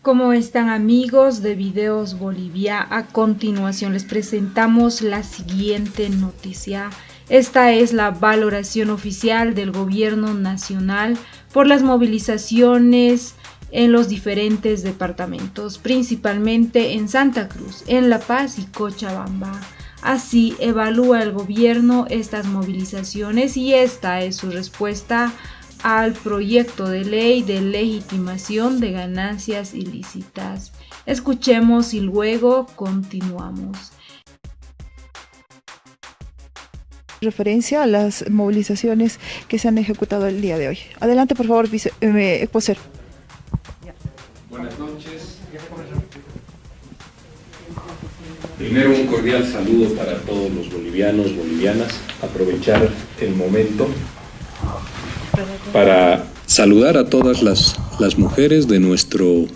¿Cómo están, amigos de Videos Bolivia? A continuación les presentamos la siguiente noticia. Esta es la valoración oficial del gobierno nacional por las movilizaciones en los diferentes departamentos, principalmente en Santa Cruz, en La Paz y Cochabamba. Así evalúa el gobierno estas movilizaciones y esta es su respuesta al proyecto de ley de legitimación de ganancias ilícitas. Escuchemos y luego continuamos. Referencia a las movilizaciones que se han ejecutado el día de hoy. Adelante, por favor, vocero. Buenas noches. Primero, un cordial saludo para todos los bolivianos, bolivianas. Aprovechar el momento para saludar a todas las mujeres de nuestro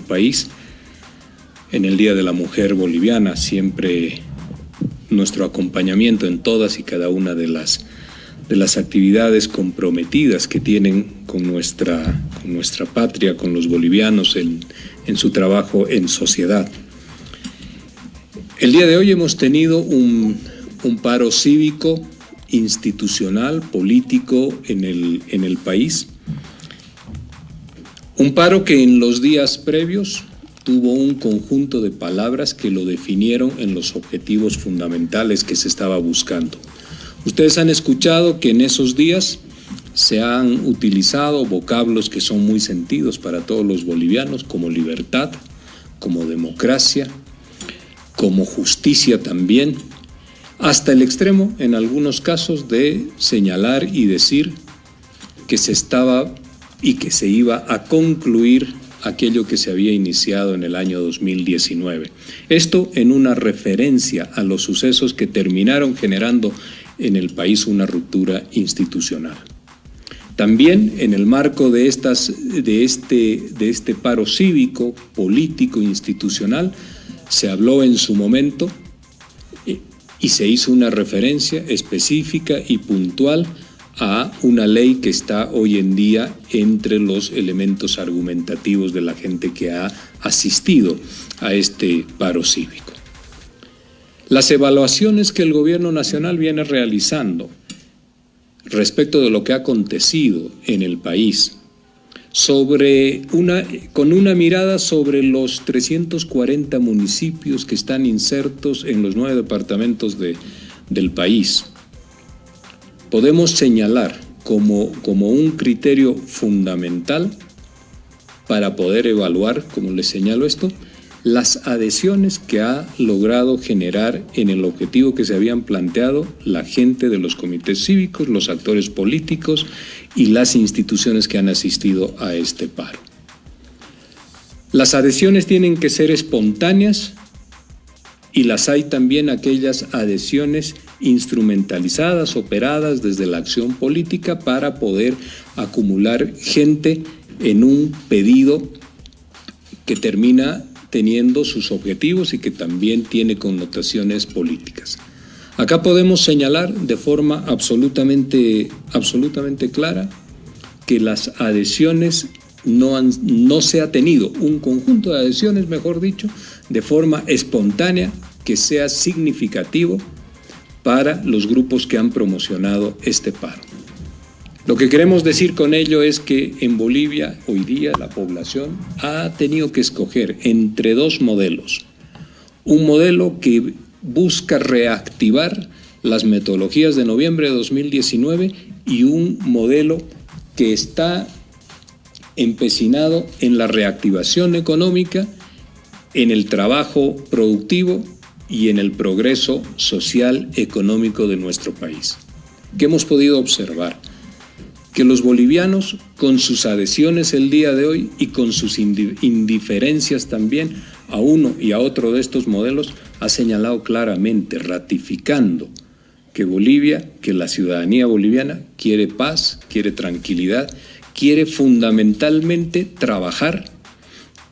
país. En el Día de la Mujer Boliviana, siempre nuestro acompañamiento en todas y cada una de las actividades comprometidas que tienen con nuestra patria, con los bolivianos en su trabajo en sociedad. El día de hoy hemos tenido un paro cívico, institucional, político en el país. Un paro que en los días previos tuvo un conjunto de palabras que lo definieron en los objetivos fundamentales que se estaba buscando. Ustedes han escuchado que en esos días se han utilizado vocablos que son muy sentidos para todos los bolivianos, como libertad, como democracia, como justicia también, hasta el extremo, en algunos casos, de señalar y decir que se estaba y que se iba a concluir aquello que se había iniciado en el año 2019. Esto en una referencia a los sucesos que terminaron generando en el país una ruptura institucional. También en el marco de este paro cívico, político, institucional, se habló en su momento y se hizo una referencia específica y puntual a una ley que está hoy en día entre los elementos argumentativos de la gente que ha asistido a este paro cívico. Las evaluaciones que el gobierno nacional viene realizando respecto de lo que ha acontecido en el país, con una mirada sobre los 340 municipios que están insertos en los 9 departamentos del país, podemos señalar como un criterio fundamental para poder evaluar, como les señalo esto, las adhesiones que ha logrado generar en el objetivo que se habían planteado la gente de los comités cívicos, los actores políticos y las instituciones que han asistido a este paro. Las adhesiones tienen que ser espontáneas y las hay también aquellas adhesiones instrumentalizadas, operadas desde la acción política para poder acumular gente en un pedido que termina teniendo sus objetivos y que también tiene connotaciones políticas. Acá podemos señalar de forma absolutamente clara que las adhesiones no se ha tenido un conjunto de adhesiones, mejor dicho, de forma espontánea que sea significativo para los grupos que han promocionado este paro. Lo que queremos decir con ello es que en Bolivia hoy día la población ha tenido que escoger entre dos modelos. Un modelo que busca reactivar las metodologías de noviembre de 2019 y un modelo que está empecinado en la reactivación económica, en el trabajo productivo y en el progreso social económico de nuestro país. ¿Qué hemos podido observar? Que los bolivianos, con sus adhesiones el día de hoy y con sus indiferencias también a uno y a otro de estos modelos, ha señalado claramente, ratificando que Bolivia, que la ciudadanía boliviana quiere paz, quiere tranquilidad, quiere fundamentalmente trabajar,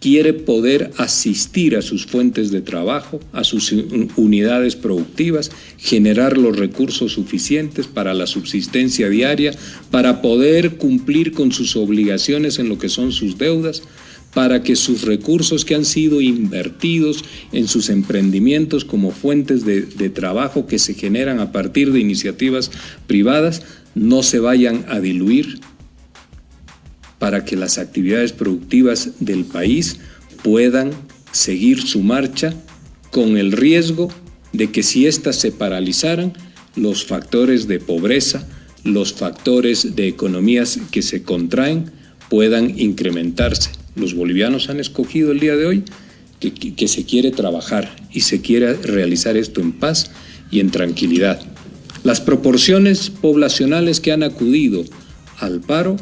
quiere poder asistir a sus fuentes de trabajo, a sus unidades productivas, generar los recursos suficientes para la subsistencia diaria, para poder cumplir con sus obligaciones en lo que son sus deudas, para que sus recursos que han sido invertidos en sus emprendimientos como fuentes de trabajo que se generan a partir de iniciativas privadas no se vayan a diluir, para que las actividades productivas del país puedan seguir su marcha con el riesgo de que si éstas se paralizaran, los factores de pobreza, los factores de economías que se contraen puedan incrementarse. Los bolivianos han escogido el día de hoy que se quiere trabajar y se quiere realizar esto en paz y en tranquilidad. Las proporciones poblacionales que han acudido al paro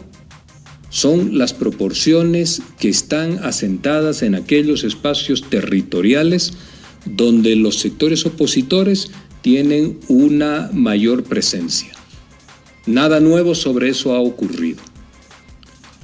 son las proporciones que están asentadas en aquellos espacios territoriales donde los sectores opositores tienen una mayor presencia. Nada nuevo sobre eso ha ocurrido.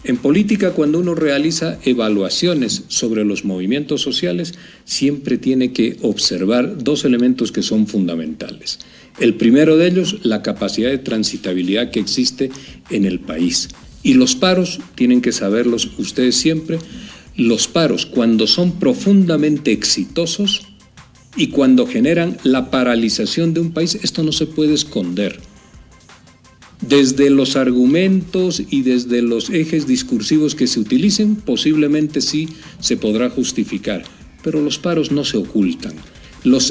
En política, cuando uno realiza evaluaciones sobre los movimientos sociales, siempre tiene que observar dos elementos que son fundamentales. El primero de ellos, la capacidad de transitabilidad que existe en el país. Y los paros, tienen que saberlos ustedes siempre, los paros cuando son profundamente exitosos y cuando generan la paralización de un país, esto no se puede esconder. Desde los argumentos y desde los ejes discursivos que se utilicen, posiblemente sí se podrá justificar, pero los paros no se ocultan.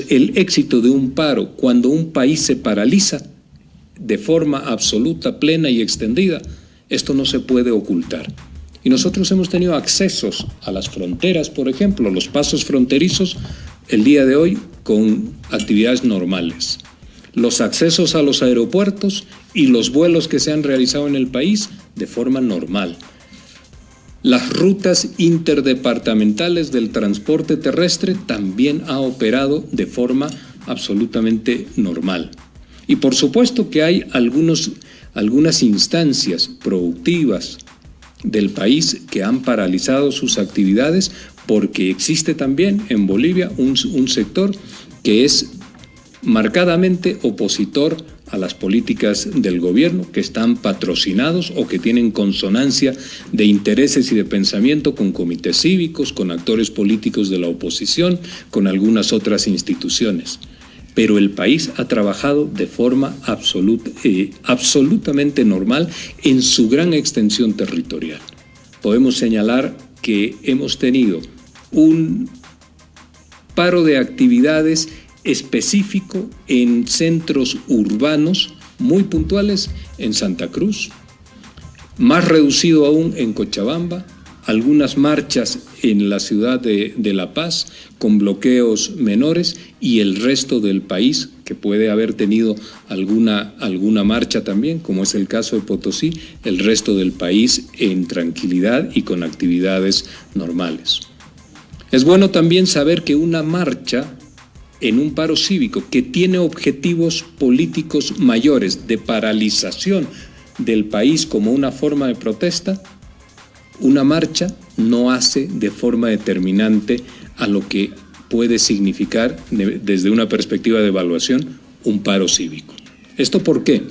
El éxito de un paro, cuando un país se paraliza de forma absoluta, plena y extendida, esto no se puede ocultar. Y nosotros hemos tenido accesos a las fronteras, por ejemplo, los pasos fronterizos, el día de hoy con actividades normales. Los accesos a los aeropuertos y los vuelos que se han realizado en el país de forma normal. Las rutas interdepartamentales del transporte terrestre también ha operado de forma absolutamente normal. Y por supuesto que hay algunas instancias productivas del país que han paralizado sus actividades porque existe también en Bolivia un sector que es marcadamente opositor a las políticas del gobierno, que están patrocinados o que tienen consonancia de intereses y de pensamiento con comités cívicos, con actores políticos de la oposición, con algunas otras instituciones. Pero el país ha trabajado de forma absolutamente normal en su gran extensión territorial. Podemos señalar que hemos tenido un paro de actividades específico en centros urbanos muy puntuales en Santa Cruz, más reducido aún en Cochabamba, algunas marchas en la ciudad de La Paz con bloqueos menores y el resto del país que puede haber tenido alguna marcha también, como es el caso de Potosí, el resto del país en tranquilidad y con actividades normales. Es bueno también saber que una marcha en un paro cívico que tiene objetivos políticos mayores de paralización del país como una forma de protesta, una marcha no hace de forma determinante a lo que puede significar desde una perspectiva de evaluación un paro cívico. ¿Esto por qué?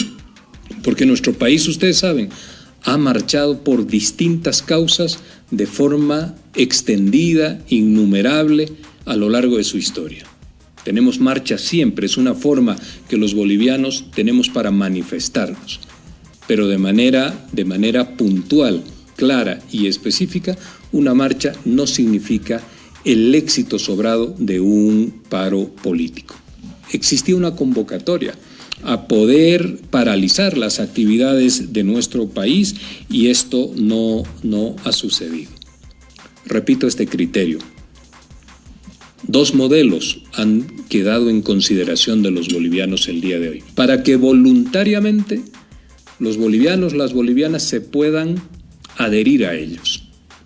Porque nuestro país, ustedes saben, ha marchado por distintas causas de forma extendida, innumerable a lo largo de su historia. Tenemos marchas siempre, es una forma que los bolivianos tenemos para manifestarnos, pero de manera puntual, clara y específica. Una marcha no significa el éxito sobrado de un paro político. Existía una convocatoria a poder paralizar las actividades de nuestro país y esto no ha sucedido. Repito este criterio. Dos modelos han quedado en consideración de los bolivianos el día de hoy, para que voluntariamente los bolivianos, las bolivianas se puedan adherir a ellos.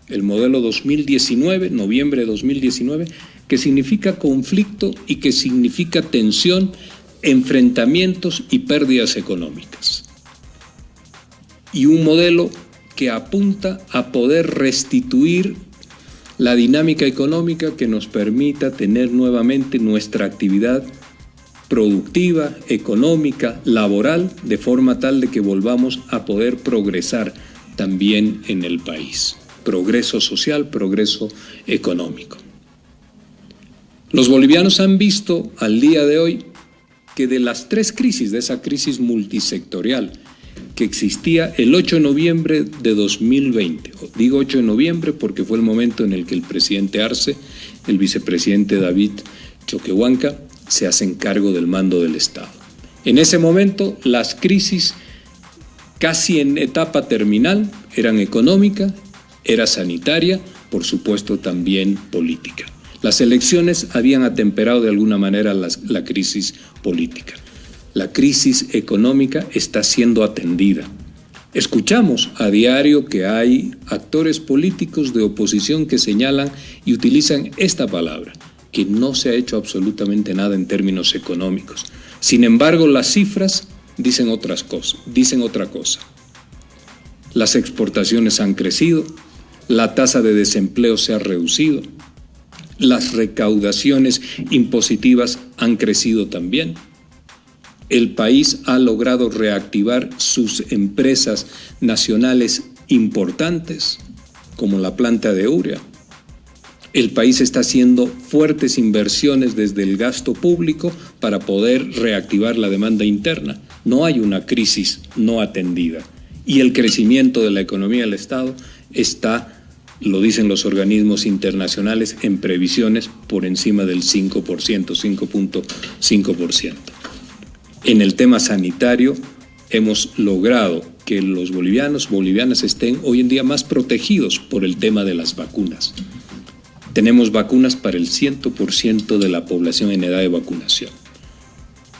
El modelo 2019, noviembre de 2019, que significa conflicto y que significa tensión, enfrentamientos y pérdidas económicas. Y un modelo que apunta a poder restituir la dinámica económica que nos permita tener nuevamente nuestra actividad productiva, económica, laboral, de forma tal de que volvamos a poder progresar también en el país. progreso social, progreso económico. Los bolivianos han visto al día de hoy que de las tres crisis, de esa crisis multisectorial que existía el 8 de noviembre de 2020, digo 8 de noviembre porque fue el momento en el que el presidente Arce, el vicepresidente David Choquehuanca se hacen cargo del mando del Estado. En ese momento las crisis casi en etapa terminal eran económica, era sanitaria, por supuesto también política. Las elecciones habían atemperado de alguna manera la crisis política. La crisis económica está siendo atendida. Escuchamos a diario que hay actores políticos de oposición que señalan y utilizan esta palabra, que no se ha hecho absolutamente nada en términos económicos. Sin embargo, las cifras dicen otra cosa. Las exportaciones han crecido, la tasa de desempleo se ha reducido, las recaudaciones impositivas han crecido también. El país ha logrado reactivar sus empresas nacionales importantes, como la planta de urea. El país está haciendo fuertes inversiones desde el gasto público para poder reactivar la demanda interna. No hay una crisis no atendida. Y el crecimiento de la economía del Estado está, lo dicen los organismos internacionales, en previsiones por encima del 5%, 5.5%. En el tema sanitario hemos logrado que los bolivianas estén hoy en día más protegidos por el tema de las vacunas. Tenemos vacunas para el 100% de la población en edad de vacunación.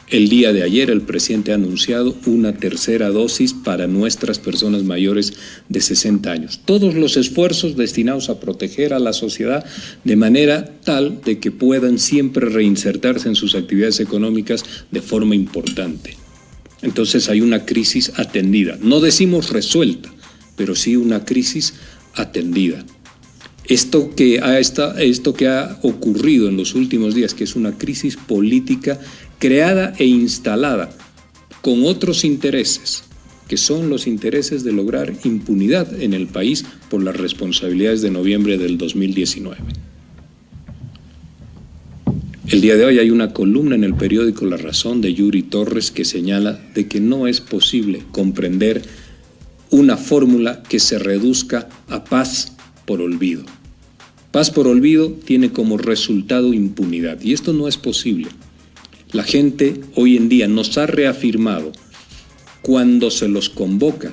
El día de ayer el presidente ha anunciado una tercera dosis para nuestras personas mayores de 60 años. Todos los esfuerzos destinados a proteger a la sociedad de manera tal de que puedan siempre reinsertarse en sus actividades económicas de forma importante. Entonces hay una crisis atendida. No decimos resuelta, pero sí una crisis atendida. Esto que ha ocurrido en los últimos días, que es una crisis política creada e instalada con otros intereses, que son los intereses de lograr impunidad en el país por las responsabilidades de noviembre del 2019. El día de hoy hay una columna en el periódico La Razón de Yuri Torres que señala de que no es posible comprender una fórmula que se reduzca a paz por olvido. Paz por olvido tiene como resultado impunidad y esto no es posible. La gente hoy en día nos ha reafirmado cuando se los convoca,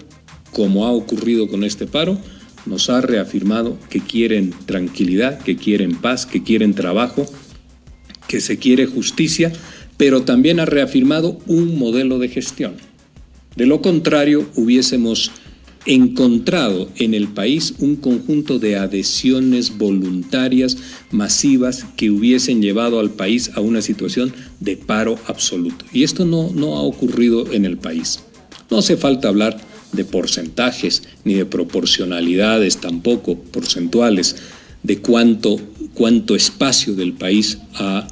como ha ocurrido con este paro, nos ha reafirmado que quieren tranquilidad, que quieren paz, que quieren trabajo, que se quiere justicia, pero también ha reafirmado un modelo de gestión. De lo contrario, hubiésemos encontrado en el país un conjunto de adhesiones voluntarias masivas que hubiesen llevado al país a una situación de paro absoluto. Y esto no ha ocurrido en el país. No hace falta hablar de porcentajes ni de proporcionalidades tampoco porcentuales de cuánto espacio del país ha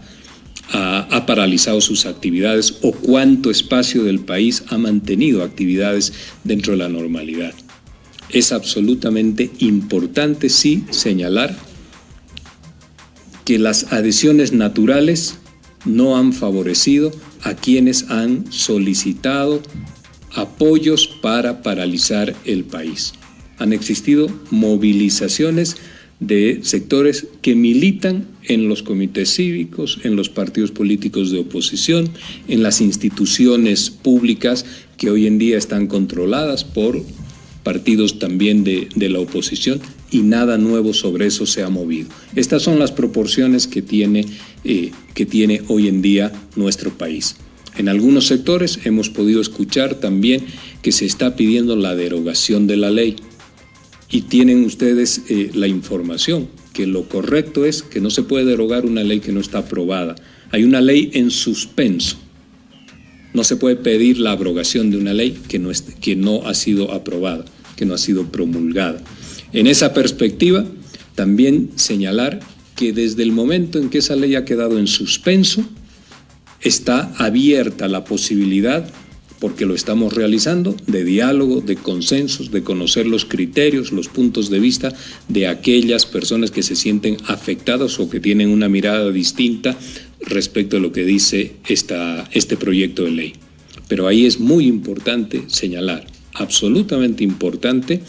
paralizado sus actividades o cuánto espacio del país ha mantenido actividades dentro de la normalidad. Es absolutamente importante, sí, señalar que las adhesiones naturales no han favorecido a quienes han solicitado apoyos para paralizar el país. Han existido movilizaciones de sectores que militan en los comités cívicos, en los partidos políticos de oposición, en las instituciones públicas que hoy en día están controladas por partidos también de la oposición y nada nuevo sobre eso se ha movido. Estas son las proporciones que tiene hoy en día nuestro país. En algunos sectores hemos podido escuchar también que se está pidiendo la derogación de la ley. Y tienen ustedes la información, que lo correcto es que no se puede derogar una ley que no está aprobada. Hay una ley en suspenso. No se puede pedir la abrogación de una ley que no ha sido aprobada, que no ha sido promulgada. En esa perspectiva, también señalar que desde el momento en que esa ley ha quedado en suspenso, está abierta la posibilidad porque lo estamos realizando, de diálogo, de consensos, de conocer los criterios, los puntos de vista de aquellas personas que se sienten afectadas o que tienen una mirada distinta respecto a lo que dice este proyecto de ley. Pero ahí es muy importante señalar, absolutamente importante,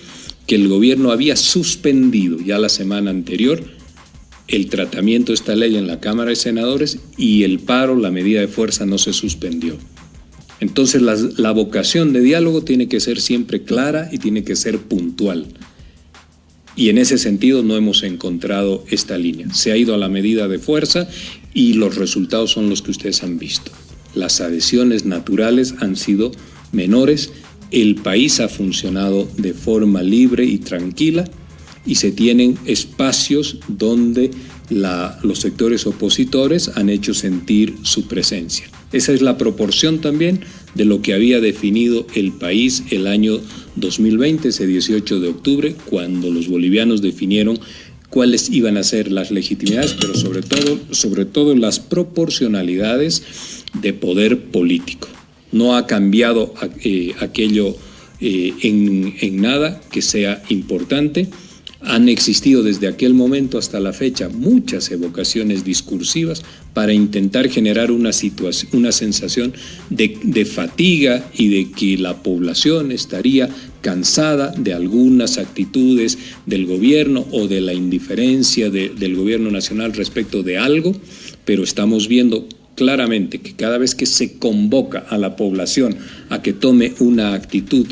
que el gobierno había suspendido ya la semana anterior el tratamiento de esta ley en la Cámara de Senadores y el paro, la medida de fuerza, no se suspendió. Entonces la vocación de diálogo tiene que ser siempre clara y tiene que ser puntual. Y en ese sentido no hemos encontrado esta línea. Se ha ido a la medida de fuerza y los resultados son los que ustedes han visto. Las adhesiones naturales han sido menores, el país ha funcionado de forma libre y tranquila y se tienen espacios donde los sectores opositores han hecho sentir su presencia. Esa es la proporción también de lo que había definido el país el año 2020, ese 18 de octubre, cuando los bolivianos definieron cuáles iban a ser las legitimidades, pero sobre todo las proporcionalidades de poder político. No ha cambiado aquello en nada que sea importante. Han existido desde aquel momento hasta la fecha muchas evocaciones discursivas para intentar generar una sensación de fatiga y de que la población estaría cansada de algunas actitudes del gobierno o de la indiferencia del gobierno nacional respecto de algo, pero estamos viendo claramente que cada vez que se convoca a la población a que tome una actitud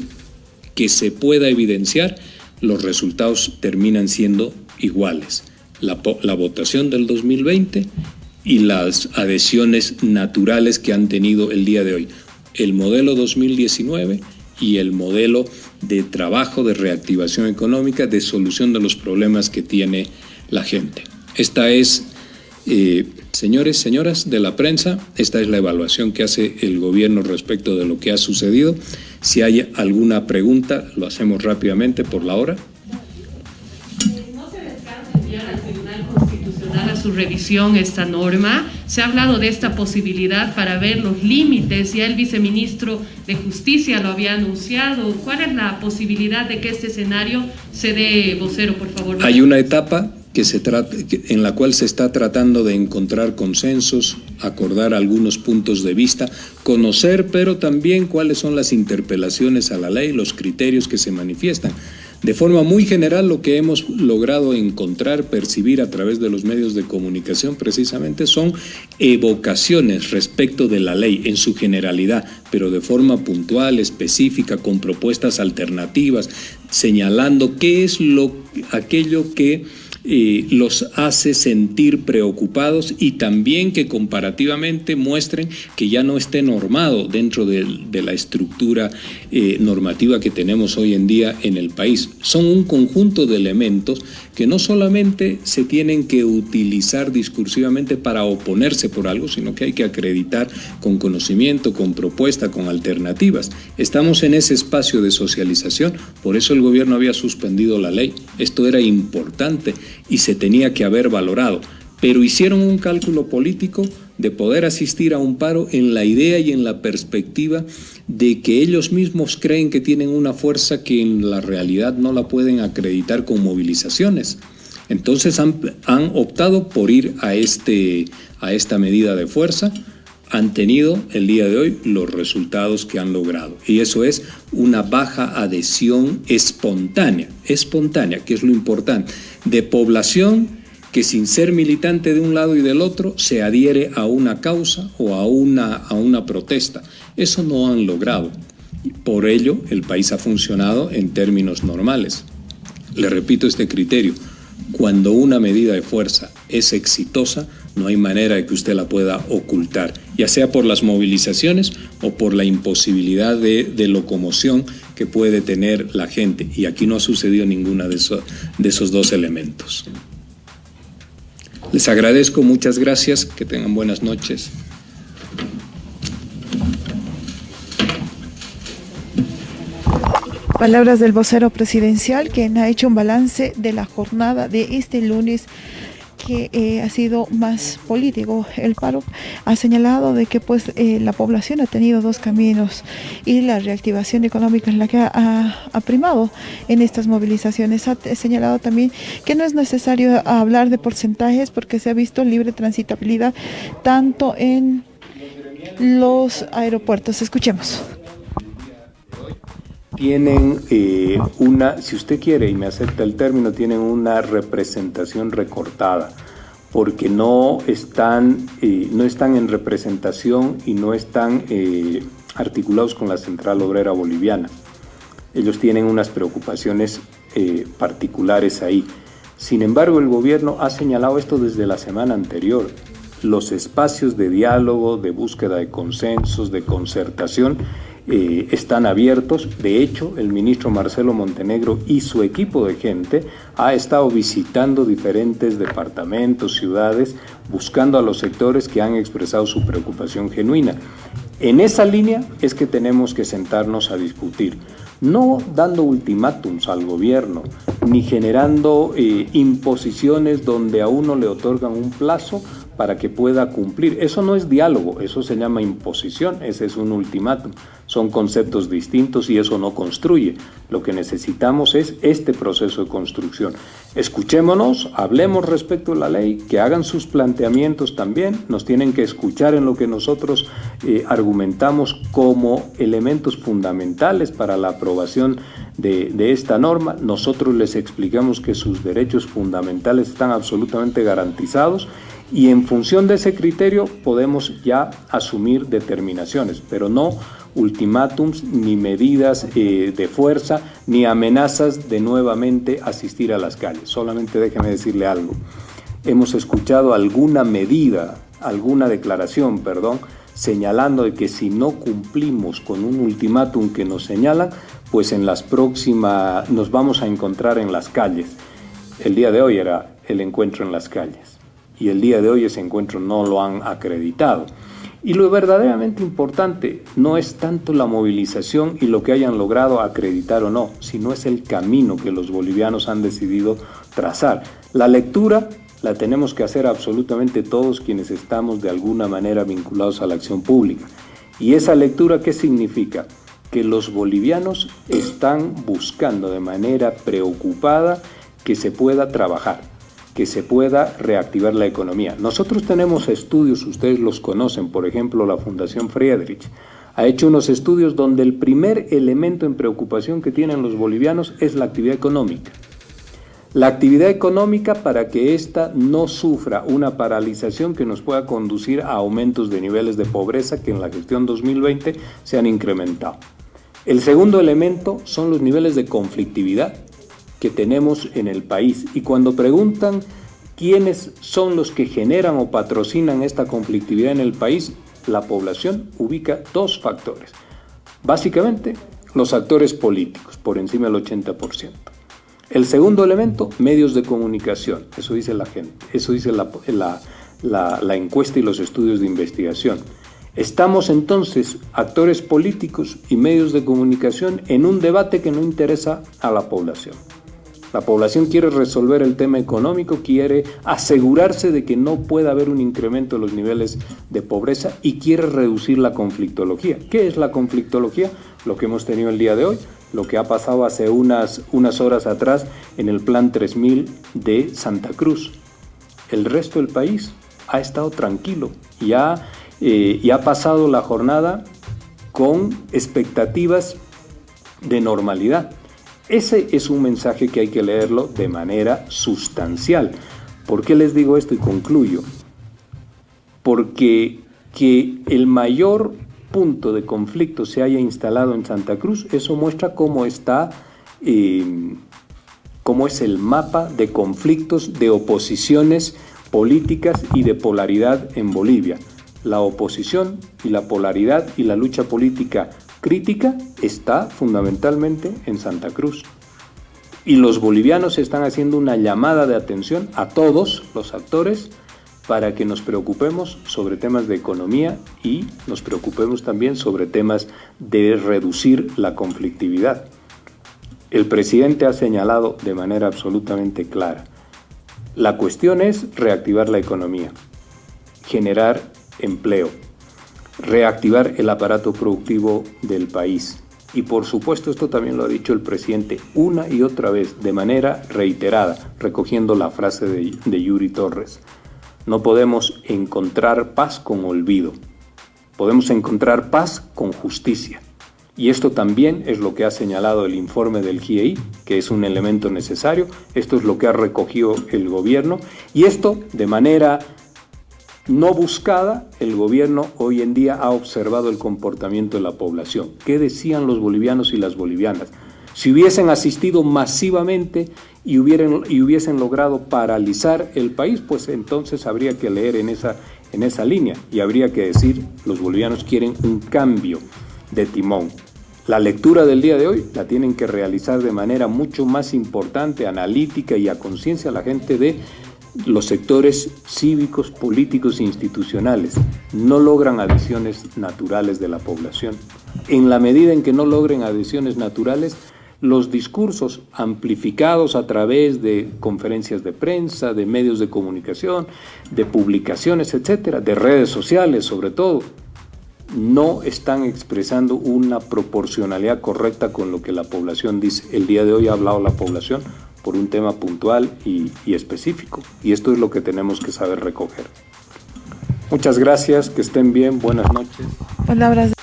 que se pueda evidenciar, los resultados terminan siendo iguales. La votación del 2020 y las adhesiones naturales que han tenido el día de hoy. El modelo 2019 y el modelo de trabajo, de reactivación económica, de solución de los problemas que tiene la gente. Esta es, señores, señoras de la prensa, esta es la evaluación que hace el gobierno respecto de lo que ha sucedido. Si hay alguna pregunta, lo hacemos rápidamente por la hora. ¿No se descarta enviar al Tribunal Constitucional a su revisión esta norma? Se ha hablado de esta posibilidad para ver los límites, ya el viceministro de Justicia lo había anunciado. ¿Cuál es la posibilidad de que este escenario se dé, vocero, por favor? Hay una etapa en la cual se está tratando de encontrar consensos, acordar algunos puntos de vista, conocer, pero también cuáles son las interpelaciones a la ley, los criterios que se manifiestan. De forma muy general, lo que hemos logrado encontrar, percibir a través de los medios de comunicación precisamente son evocaciones respecto de la ley en su generalidad, pero de forma puntual, específica, con propuestas alternativas, señalando qué es aquello que los hace sentir preocupados y también que comparativamente muestren que ya no esté normado dentro de la estructura normativa que tenemos hoy en día en el país. Son un conjunto de elementos que no solamente se tienen que utilizar discursivamente para oponerse por algo, sino que hay que acreditar con conocimiento, con propuesta, con alternativas. Estamos en ese espacio de socialización, por eso el gobierno había suspendido la ley. Esto era importante y se tenía que haber valorado, pero hicieron un cálculo político de poder asistir a un paro en la idea y en la perspectiva de que ellos mismos creen que tienen una fuerza que en la realidad no la pueden acreditar con movilizaciones. Entonces han optado por ir a esta medida de fuerza. Han tenido el día de hoy los resultados que han logrado. Y eso es una baja adhesión espontánea, que es lo importante, de población que sin ser militante de un lado y del otro se adhiere a una causa o a una protesta. Eso no han logrado. Por ello, el país ha funcionado en términos normales. Le repito este criterio. Cuando una medida de fuerza es exitosa, no hay manera de que usted la pueda ocultar, ya sea por las movilizaciones o por la imposibilidad de locomoción que puede tener la gente. Y aquí no ha sucedido ninguno de esos dos elementos. Les agradezco, muchas gracias, que tengan buenas noches. Palabras del vocero presidencial, quien ha hecho un balance de la jornada de este lunes que ha sido más político. El paro ha señalado de que pues la población ha tenido dos caminos y la reactivación económica es la que ha primado en estas movilizaciones. Ha señalado también que no es necesario hablar de porcentajes porque se ha visto libre transitabilidad tanto en los aeropuertos. Escuchemos. Tienen si usted quiere y me acepta el término, tienen una representación recortada, porque no están en representación y no están articulados con la Central Obrera Boliviana. Ellos tienen unas preocupaciones particulares ahí. Sin embargo, el gobierno ha señalado esto desde la semana anterior. Los espacios de diálogo, de búsqueda de consensos, de concertación, están abiertos. De hecho, el ministro Marcelo Montenegro y su equipo de gente ha estado visitando diferentes departamentos, ciudades, buscando a los sectores que han expresado su preocupación genuina. En esa línea es que tenemos que sentarnos a discutir, no dando ultimátums al gobierno, ni generando imposiciones donde a uno le otorgan un plazo para que pueda cumplir. Eso no es diálogo, eso se llama imposición, ese es un ultimátum. Son conceptos distintos y eso no construye. Lo que necesitamos es este proceso de construcción. Escuchémonos, hablemos respecto a la ley, que hagan sus planteamientos también, nos tienen que escuchar en lo que nosotros argumentamos como elementos fundamentales para la aprobación de esta norma. Nosotros les explicamos que sus derechos fundamentales están absolutamente garantizados y en función de ese criterio podemos ya asumir determinaciones, pero no ultimátums, ni medidas de fuerza, ni amenazas de nuevamente asistir a las calles. Solamente déjeme decirle algo. Hemos escuchado alguna declaración, señalando de que si no cumplimos con un ultimátum que nos señalan, pues en las próximas nos vamos a encontrar en las calles. El día de hoy era el encuentro en las calles y el día de hoy ese encuentro no lo han acreditado. Y lo verdaderamente importante no es tanto la movilización y lo que hayan logrado acreditar o no, sino es el camino que los bolivianos han decidido trazar. La lectura la tenemos que hacer absolutamente todos quienes estamos de alguna manera vinculados a la acción pública. ¿Y esa lectura qué significa? Que los bolivianos están buscando de manera preocupada que se pueda trabajar, que se pueda reactivar la economía. Nosotros tenemos estudios, ustedes los conocen, por ejemplo, la Fundación Friedrich ha hecho unos estudios donde el primer elemento en preocupación que tienen los bolivianos es la actividad económica. La actividad económica para que ésta no sufra una paralización que nos pueda conducir a aumentos de niveles de pobreza que en la gestión 2020 se han incrementado. El segundo elemento son los niveles de conflictividad que tenemos en el país. Y cuando preguntan quiénes son los que generan o patrocinan esta conflictividad en el país, la población ubica dos factores. Básicamente, los actores políticos, por encima del 80%. El segundo elemento, medios de comunicación. Eso dice la gente, eso dice la encuesta y los estudios de investigación. Estamos entonces, actores políticos y medios de comunicación, en un debate que no interesa a la población. La población quiere resolver el tema económico, quiere asegurarse de que no pueda haber un incremento de los niveles de pobreza y quiere reducir la conflictología. ¿Qué es la conflictología? Lo que hemos tenido el día de hoy, lo que ha pasado hace unas horas atrás en el Plan 3000 de Santa Cruz. El resto del país ha estado tranquilo y ha pasado la jornada con expectativas de normalidad. Ese es un mensaje que hay que leerlo de manera sustancial. ¿Por qué les digo esto y concluyo? Porque que el mayor punto de conflicto se haya instalado en Santa Cruz, eso muestra cómo está, cómo es el mapa de conflictos, de oposiciones políticas y de polaridad en Bolivia. La oposición y la polaridad y la lucha política crítica está fundamentalmente en Santa Cruz. Y los bolivianos están haciendo una llamada de atención a todos los actores para que nos preocupemos sobre temas de economía y nos preocupemos también sobre temas de reducir la conflictividad. El presidente ha señalado de manera absolutamente clara, La cuestión es reactivar la economía, generar empleo, reactivar el aparato productivo del país. Y por supuesto esto también lo ha dicho el presidente una y otra vez, de manera reiterada, recogiendo la frase de Yuri Torres. No podemos encontrar paz con olvido, podemos encontrar paz con justicia. Y esto también es lo que ha señalado el informe del GIEI, que es un elemento necesario. Esto es lo que ha recogido el gobierno. Y esto, de manera no buscada, el gobierno hoy en día ha observado el comportamiento de la población. ¿Qué decían los bolivianos y las bolivianas? Si hubiesen asistido masivamente y hubiesen logrado paralizar el país, pues entonces habría que leer en esa línea y habría que decir, los bolivianos quieren un cambio de timón. La lectura del día de hoy la tienen que realizar de manera mucho más importante, analítica y a conciencia la gente de los sectores cívicos, políticos e institucionales. No logran adhesiones naturales de la población. En la medida en que no logren adhesiones naturales, los discursos amplificados a través de conferencias de prensa, de medios de comunicación, de publicaciones, etcétera, de redes sociales sobre todo, no están expresando una proporcionalidad correcta con lo que la población dice. El día de hoy ha hablado la población por un tema puntual y específico, y esto es lo que tenemos que saber recoger. Muchas gracias, que estén bien, buenas noches. Palabras.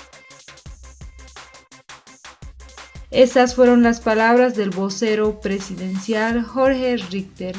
Estas fueron las palabras del vocero presidencial Jorge Richter,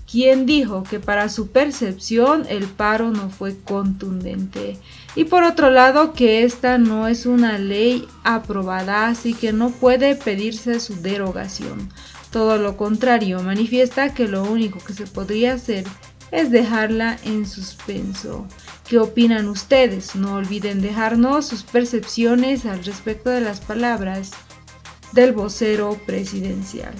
quien dijo que para su percepción el paro no fue contundente. Y por otro lado, que esta no es una ley aprobada, así que no puede pedirse su derogación. Todo lo contrario, manifiesta que lo único que se podría hacer es dejarla en suspenso. ¿Qué opinan ustedes? No olviden dejarnos sus percepciones al respecto de las palabras del vocero presidencial.